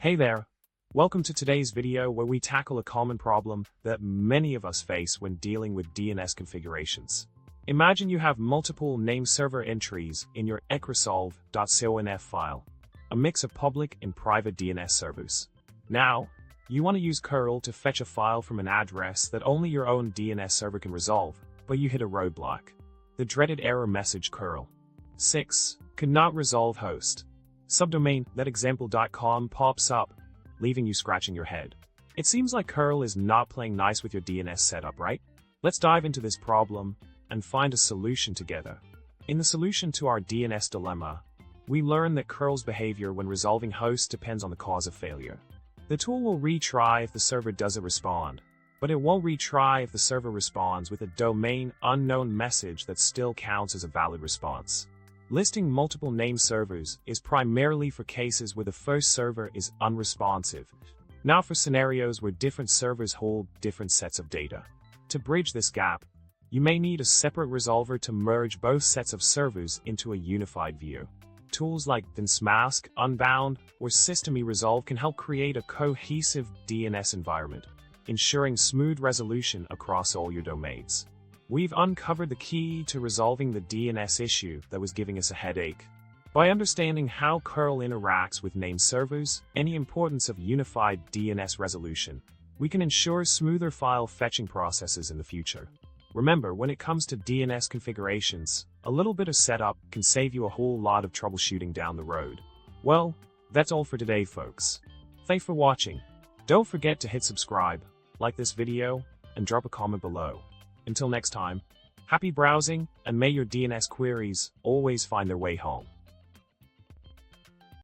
Hey there! Welcome to today's video where we tackle a common problem that many of us face when dealing with DNS configurations. Imagine you have multiple name server entries in your resolv.conf file, a mix of public and private DNS servers. Now, you want to use cURL to fetch a file from an address that only your own DNS server can resolve, but you hit a roadblock. The dreaded error message cURL 6 could not resolve host. Subdomain thatexample.com pops up, leaving you scratching your head. It seems like cURL is not playing nice with your DNS setup, right? Let's dive into this problem and find a solution together. In the solution to our DNS dilemma, we learn that cURL's behavior when resolving hosts depends on the cause of failure. The tool will retry if the server doesn't respond, but it won't retry if the server responds with a domain unknown message that still counts as a valid response. Listing multiple name servers is primarily for cases where the first server is unresponsive, not for scenarios where different servers hold different sets of data. To bridge this gap, you may need a separate resolver to merge both sets of servers into a unified view. Tools like DNSMask, Unbound, or System-eResolve can help create a cohesive DNS environment, ensuring smooth resolution across all your domains. We've uncovered the key to resolving the DNS issue that was giving us a headache. By understanding how cURL interacts with name servers and the importance of unified DNS resolution, we can ensure smoother file fetching processes in the future. Remember, when it comes to DNS configurations, a little bit of setup can save you a whole lot of troubleshooting down the road. Well, that's all for today, folks. Thanks for watching. Don't forget to hit subscribe, like this video, and drop a comment below. Until next time, happy browsing, and may your DNS queries always find their way home.